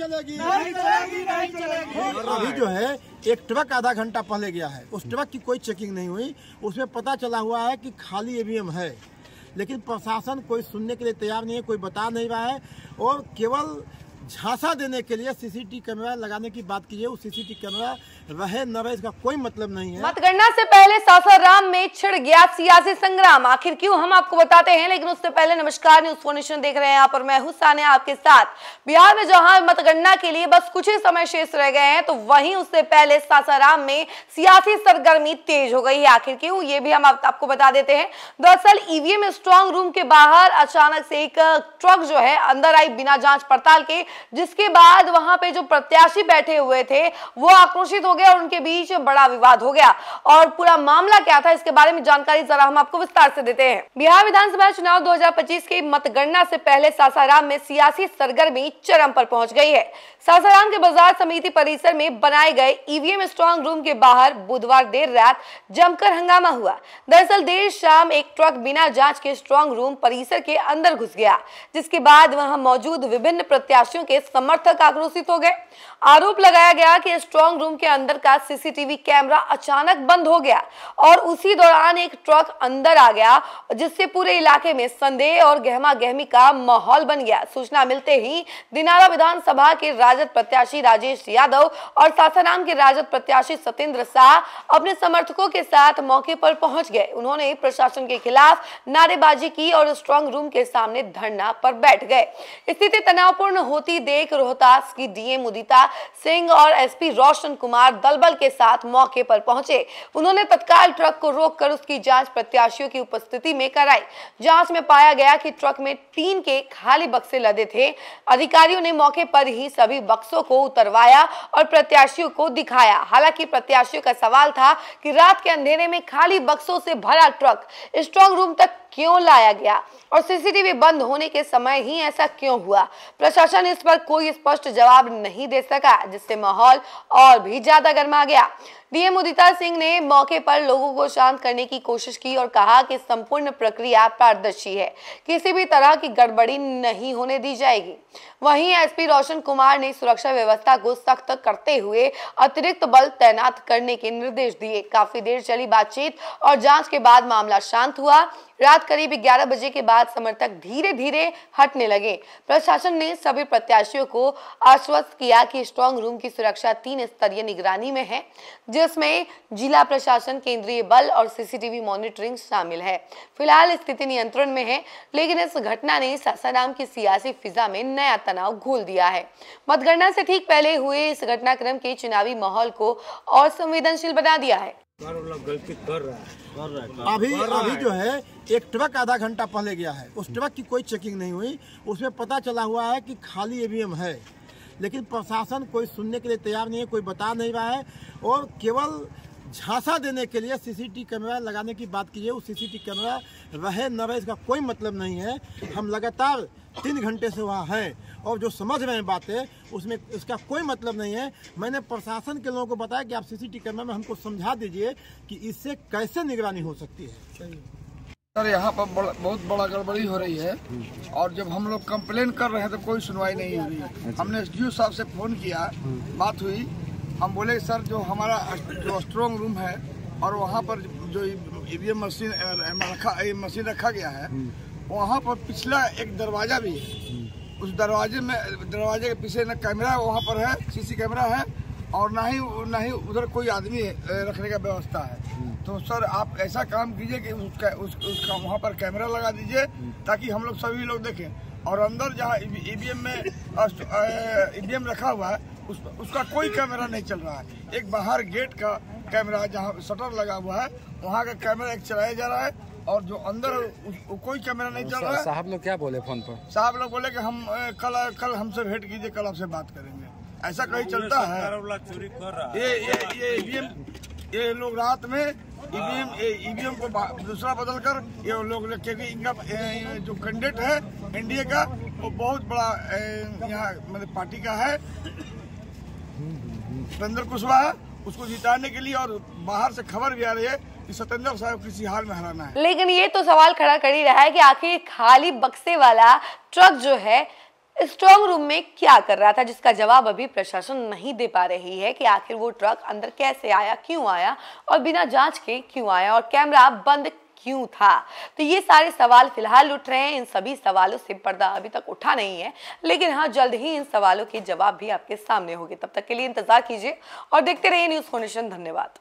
चलेगी, नहीं चलेगी, नहीं चलेगी। अभी जो है एक ट्रक आधा घंटा पहले गया है, उस ट्रक की कोई चेकिंग नहीं हुई, उसमें पता चला हुआ है कि खाली ईवीएम है, लेकिन प्रशासन कोई सुनने के लिए तैयार नहीं है, कोई बता नहीं रहा है और केवल झांसा देने के लिए सीसीटीवी कैमरा लगाने की बात कीजिए। उस सीसीटीवी कैमरा रहे न रहे इसका कोई मतलब नहीं है। मतगणना से पहले सासाराम में छिड़ गया सियासी संग्राम, आखिर क्यों हम आपको बताते हैं, लेकिन उससे पहले नमस्कार, न्यूज़ 4 नेशन देख रहे हैं यहाँ पर मैं हूं सानिया आपके साथ। बिहार में जहां मतगणना के लिए बस कुछ ही समय शेष रह गए हैं, तो वहीं उससे पहले सासाराम में सियासी सरगर्मी तेज हो गई है। आखिर क्यों, ये भी हम आपको बता देते हैं। दरअसल ईवीएम स्ट्रांग रूम के बाहर अचानक से एक ट्रक जो है अंदर आई बिना जांच पड़ताल के, जिसके बाद वहां पे जो प्रत्याशी बैठे हुए थे वो आक्रोशित हो गए और उनके बीच बड़ा विवाद हो गया। और पूरा मामला क्या था, इसके बारे में जानकारी जरा हम आपको विस्तार से देते हैं। बिहार विधानसभा चुनाव 2025 की मतगणना से पहले सासाराम में सियासी सरगर्मी चरम पर पहुंच गई है। सासाराम के बाजार समिति परिसर में बनाए गए ईवीएम स्ट्रांग रूम के बाहर बुधवार देर रात जमकर हंगामा हुआ। दरअसल देर शाम एक ट्रक बिना जांच के स्ट्रांग रूम परिसर के अंदर घुस गया, जिसके बाद वहां मौजूद विभिन्न प्रत्याशियों के समर्थक आक्रोशित हो गए। आरोप लगाया गया कि स्ट्रांग रूम के अंदर का सीसीटीवी कैमरा अचानक बंद हो गया और उसी दौरान एक ट्रक अंदर आ गया, जिससे पूरे इलाके में संदेह और गहमा गहमी का माहौल बन गया। सूचना मिलते ही दिनारा विधानसभा के राजद प्रत्याशी राजेश यादव और सासाराम के राजद प्रत्याशी सत्येंद्र शाह अपने समर्थकों के साथ मौके पर पहुंच गए। उन्होंने प्रशासन के खिलाफ नारेबाजी की और स्ट्रांग रूम के सामने धरना पर बैठ गए। स्थिति तनावपूर्ण होती देख रोहतास की डीएम उदिता सिंह और एसपी रोशन कुमार दलबल के साथ मौके पर पहुंचे। उन्होंने तत्काल ट्रक को रोककर उसकी जांच प्रत्याशियों की उपस्थिति में कराई। जांच में पाया गया कि ट्रक में टीन के खाली बक्से लदे थे। अधिकारियों ने मौके पर ही सभी बक्सों को उतरवाया और प्रत्याशियों को दिखाया। हालांकि प्रत्याशियों का सवाल था कि रात के अंधेरे में खाली बक्सों से भरा ट्रक स्ट्रांग रूम तक क्यों लाया गया और सीसीटीवी बंद होने के समय ही ऐसा क्यों हुआ। प्रशासन इस पर कोई स्पष्ट जवाब नहीं दे सका, जिससे माहौल और भी ज्यादा गर्मा गया। डीएम उदिता सिंह ने मौके पर लोगों को शांत करने की कोशिश की और कहा कि संपूर्ण प्रक्रिया पारदर्शी है, किसी भी तरह की गड़बड़ी नहीं होने दी जाएगी। वहीं एसपी रोशन कुमार ने सुरक्षा व्यवस्था को सख्त करते हुए अतिरिक्त बल तैनात करने के निर्देश दिए। काफी देर चली बातचीत और जांच के बाद मामला शांत हुआ। रात करीब 11 बजे के बाद समर्थक धीरे धीरे हटने लगे। प्रशासन ने सभी प्रत्याशियों को आश्वस्त किया कि स्ट्रांग रूम की सुरक्षा 3 स्तरीय निगरानी में है, जिसमें जिला प्रशासन, केंद्रीय बल और सीसीटीवी मॉनिटरिंग शामिल है। फिलहाल स्थिति नियंत्रण में है, लेकिन इस घटना ने सासाराम की सियासी फिजा में नया तनाव घोल दिया है। मतगणना से ठीक पहले हुए इस घटनाक्रम के चुनावी माहौल को और संवेदनशील बना दिया है। गलती कर रहा है। अभी जो है एक ट्रक आधा घंटा पहले गया है, उस ट्रक की कोई चेकिंग नहीं हुई, उसमें पता चला हुआ है कि खाली ईवीएम है, लेकिन प्रशासन कोई सुनने के लिए तैयार नहीं है, कोई बता नहीं रहा है और केवल झांसा देने के लिए सीसीटीवी कैमरा लगाने की बात कीजिए। उस सीसीटीवी कैमरा रहे न रहे इसका कोई मतलब नहीं है। हम लगातार 3 घंटे से वहाँ हैं और जो समझ रहे हैं बातें, उसमें इसका कोई मतलब नहीं है। मैंने प्रशासन के लोगों को बताया कि आप सीसीटीवी कैमरा में हमको समझा दीजिए कि इससे कैसे निगरानी हो सकती है। सर, यहाँ पर बहुत बड़ा गड़बड़ी हो रही है और जब हम लोग कंप्लेन कर रहे हैं तो कोई सुनवाई नहीं हो रही है। हमने एसडीओ साहब से फोन किया, बात हुई, हम बोले सर जो हमारा जो स्ट्रांग रूम है और वहाँ पर जो ईवीएम मशीन रखा गया है, वहाँ पर पिछला एक दरवाजा भी है। उस दरवाजे के पीछे न कैमरा वहाँ पर है, सीसी कैमरा है और ना ही उधर कोई आदमी रखने का व्यवस्था है। तो सर आप ऐसा काम कीजिए कि उसका वहाँ पर कैमरा लगा दीजिए ताकि हम लोग सभी लोग देखें। और अंदर जहाँ ईवीएम में ईवीएम रखा हुआ है उसका कोई कैमरा नहीं चल रहा है। एक बाहर गेट का कैमरा जहाँ शटर लगा हुआ है वहाँ का कैमरा एक चलाया जा रहा है और जो अंदर कोई कैमरा नहीं चल रहा है। साहब लोग क्या बोले फोन पर? साहब लोग बोले कि हम कल हमसे भेंट कीजिए, कल आपसे बात करेंगे। ऐसा कहीं चलता है? ये लोग रात में ईवीएम को दूसरा बदल कर ये लोग, क्योंकि इनका जो कैंडिडेट है एनडीए का वो बहुत बड़ा यहाँ मतलब पार्टी का है, सत्येंद्र कुशवाहा, उसको जिताने के लिए और बाहर से खबर भी आ रही है कि सत्येंद्र साहब किसी हाल में हराना है। लेकिन ये तो सवाल खड़ा कर ही रहा है कि आखिर खाली बक्से वाला ट्रक जो है स्ट्रांग रूम में क्या कर रहा था, जिसका जवाब अभी प्रशासन नहीं दे पा रही है कि आखिर वो ट्रक अंदर कैसे आया, क्यों आया और बिना जांच के क्यों आया और कैमरा बंद क्यों था। तो ये सारे सवाल फिलहाल उठ रहे हैं। इन सभी सवालों से पर्दा अभी तक उठा नहीं है, लेकिन हाँ जल्द ही इन सवालों के जवाब भी आपके सामने होंगे। तब तक के लिए इंतजार कीजिए और देखते रहिए न्यूज़ फोर नेशन। धन्यवाद।